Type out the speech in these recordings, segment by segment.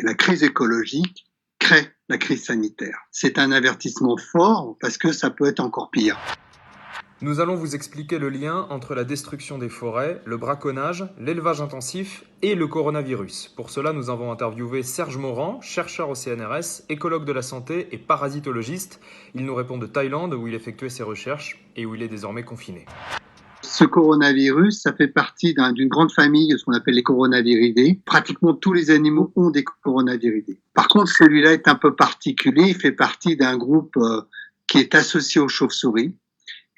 La crise écologique crée la crise sanitaire. C'est un avertissement fort parce que ça peut être encore pire. Nous allons vous expliquer le lien entre la destruction des forêts, le braconnage, l'élevage intensif et le coronavirus. Pour cela, nous avons interviewé Serge Morand, chercheur au CNRS, écologue de la santé et parasitologiste. Il nous répond de Thaïlande où il effectuait ses recherches et où il est désormais confiné. Ce coronavirus, ça fait partie d'une grande famille, ce qu'on appelle les coronaviridés. Pratiquement tous les animaux ont des coronaviridés. Par contre, celui-là est un peu particulier. Il fait partie d'un groupe qui est associé aux chauves-souris.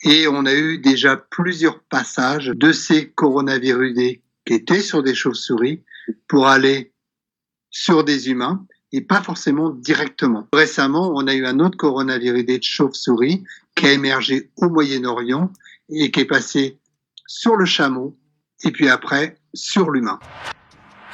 Et on a eu déjà plusieurs passages de ces coronaviridés qui étaient sur des chauves-souris pour aller sur des humains et pas forcément directement. Récemment, on a eu un autre coronaviridé de chauve-souris qui a émergé au Moyen-Orient et qui est passé sur le chameau et puis après sur l'humain.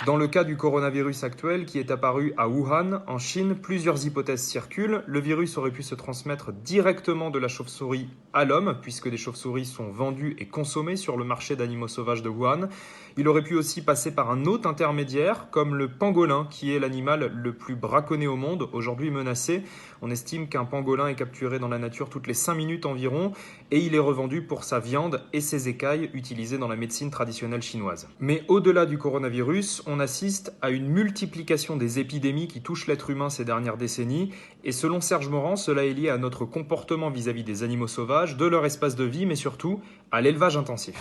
Dans le cas du coronavirus actuel qui est apparu à Wuhan, en Chine, plusieurs hypothèses circulent. Le virus aurait pu se transmettre directement de la chauve-souris à l'homme, puisque des chauves-souris sont vendues et consommées sur le marché d'animaux sauvages de Wuhan. Il aurait pu aussi passer par un hôte intermédiaire, comme le pangolin, qui est l'animal le plus braconné au monde, aujourd'hui menacé. On estime qu'un pangolin est capturé dans la nature toutes les 5 minutes environ, et il est revendu pour sa viande et ses écailles utilisées dans la médecine traditionnelle chinoise. Mais au-delà du coronavirus, on assiste à une multiplication des épidémies qui touchent l'être humain ces dernières décennies. Et selon Serge Morand, cela est lié à notre comportement vis-à-vis des animaux sauvages, de leur espace de vie, mais surtout à l'élevage intensif.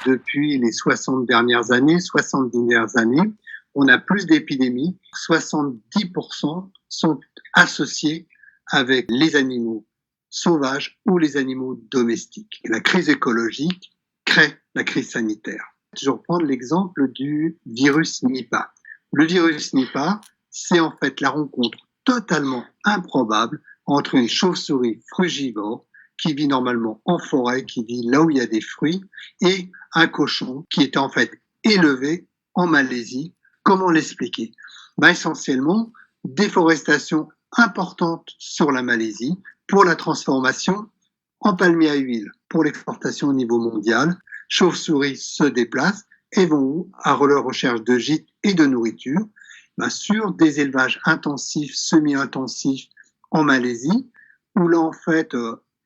Depuis les 70 dernières années, on a plus d'épidémies. 70% sont associés avec les animaux sauvages ou les animaux domestiques. La crise écologique crée la crise sanitaire. Je vais reprendre l'exemple du virus Nipah. Le virus Nipah, c'est en fait la rencontre totalement improbable entre une chauve-souris frugivore qui vit normalement en forêt, qui vit là où il y a des fruits, et un cochon qui était en fait élevé en Malaisie. Comment l'expliquer? Essentiellement, déforestation importante sur la Malaisie pour la transformation en palmier à huile, pour l'exportation au niveau mondial. Chauves-souris se déplacent et vont où? À leur recherche de gîtes et de nourriture, sur des élevages intensifs, semi-intensifs en Malaisie, où là en fait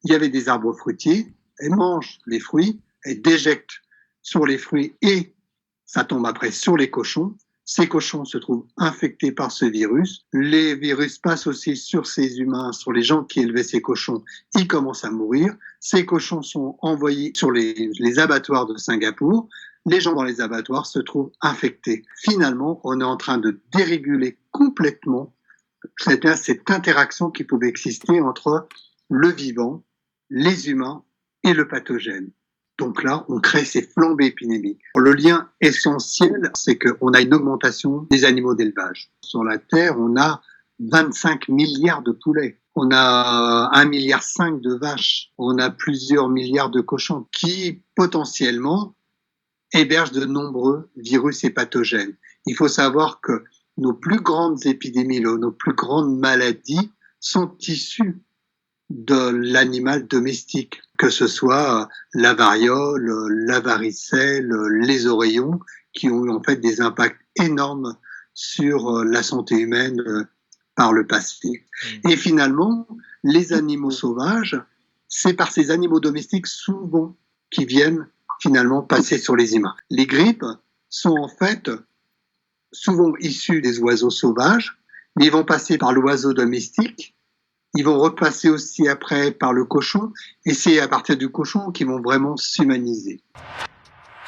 il y avait des arbres fruitiers, elles mangent les fruits, elles déjectent sur les fruits et ça tombe après sur les cochons. Ces cochons se trouvent infectés par ce virus. Les virus passent aussi sur ces humains, sur les gens qui élevaient ces cochons. Ils commencent à mourir. Ces cochons sont envoyés sur les abattoirs de Singapour. Les gens dans les abattoirs se trouvent infectés. Finalement, on est en train de déréguler complètement cette interaction qui pouvait exister entre le vivant, les humains et le pathogène. Donc là, on crée ces flambées épidémiques. Le lien essentiel, c'est qu'on a une augmentation des animaux d'élevage. Sur la Terre, on a 25 milliards de poulets. On a 1,5 milliard de vaches. On a plusieurs milliards de cochons qui, potentiellement, hébergent de nombreux virus et pathogènes. Il faut savoir que nos plus grandes épidémies, nos plus grandes maladies sont issues de l'animal domestique, que ce soit la variole, la varicelle, les oreillons, qui ont eu en fait des impacts énormes sur la santé humaine par le passé. Et finalement, les animaux sauvages, c'est par ces animaux domestiques souvent qui viennent finalement passer sur les humains. Les grippes sont en fait souvent issues des oiseaux sauvages, mais ils vont passer par l'oiseau domestique. Ils vont repasser aussi après par le cochon, et c'est à partir du cochon qu'ils vont vraiment s'humaniser.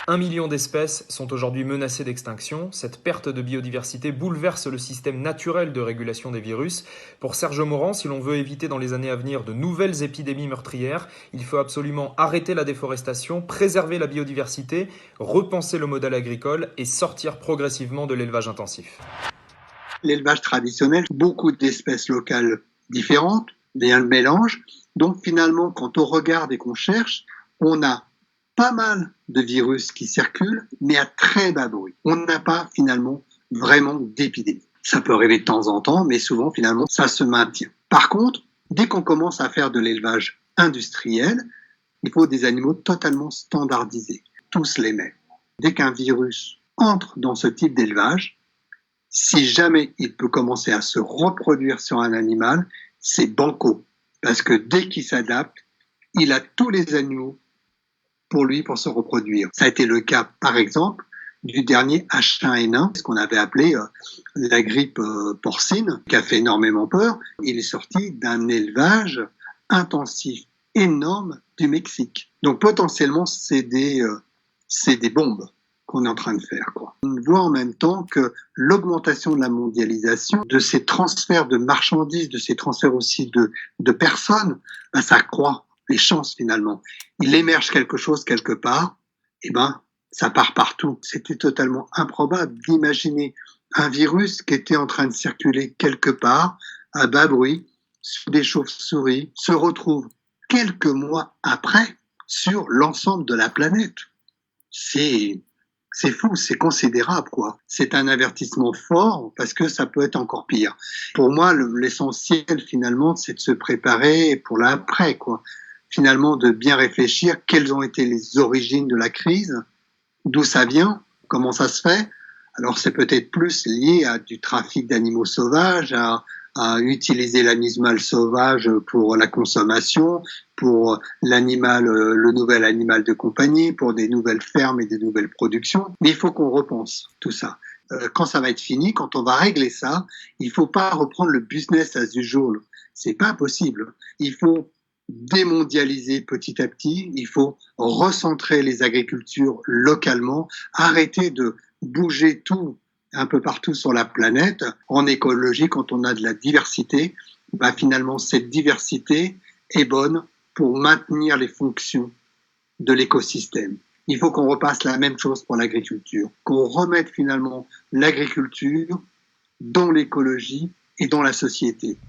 1 million d'espèces sont aujourd'hui menacées d'extinction. Cette perte de biodiversité bouleverse le système naturel de régulation des virus. Pour Serge Morand, si l'on veut éviter dans les années à venir de nouvelles épidémies meurtrières, il faut absolument arrêter la déforestation, préserver la biodiversité, repenser le modèle agricole et sortir progressivement de l'élevage intensif. L'élevage traditionnel, beaucoup d'espèces locales différentes, il y a un mélange. Donc finalement, quand on regarde et qu'on cherche, on a pas mal de virus qui circulent, mais à très bas bruit. On n'a pas finalement vraiment d'épidémie. Ça peut arriver de temps en temps, mais souvent finalement ça se maintient. Par contre, dès qu'on commence à faire de l'élevage industriel, il faut des animaux totalement standardisés, tous les mêmes. Dès qu'un virus entre dans ce type d'élevage, Si jamais il peut commencer à se reproduire sur un animal, c'est banco. Parce que dès qu'il s'adapte, il a tous les animaux pour lui pour se reproduire. Ça a été le cas, par exemple, du dernier H1N1, ce qu'on avait appelé la grippe porcine, qui a fait énormément peur. Il est sorti d'un élevage intensif énorme du Mexique. Donc potentiellement, c'est des bombes qu'on est en train de faire, quoi. On voit en même temps que l'augmentation de la mondialisation, de ces transferts de marchandises, de ces transferts aussi de personnes, ben, ça accroît les chances finalement. Il émerge quelque chose quelque part, et ben ça part partout. C'était totalement improbable d'imaginer un virus qui était en train de circuler quelque part, à bas bruit, sur des chauves-souris, se retrouve quelques mois après sur l'ensemble de la planète. C'est fou, c'est considérable, quoi. C'est un avertissement fort parce que ça peut être encore pire. Pour moi, l'essentiel, finalement, c'est de se préparer pour l'après, quoi. Finalement, de bien réfléchir quelles ont été les origines de la crise, d'où ça vient, comment ça se fait. Alors, c'est peut-être plus lié à du trafic d'animaux sauvages, à utiliser l'animal sauvage pour la consommation, pour l'animal, le nouvel animal de compagnie, pour des nouvelles fermes et des nouvelles productions. Mais il faut qu'on repense tout ça. Quand ça va être fini, quand on va régler ça, il faut pas reprendre le business as usual. C'est pas possible. Il faut démondialiser petit à petit. Il faut recentrer les agricultures localement, arrêter de bouger tout un peu partout sur la planète. En écologie, quand on a de la diversité, bah finalement, cette diversité est bonne pour maintenir les fonctions de l'écosystème. Il faut qu'on repasse la même chose pour l'agriculture, qu'on remette finalement l'agriculture dans l'écologie et dans la société.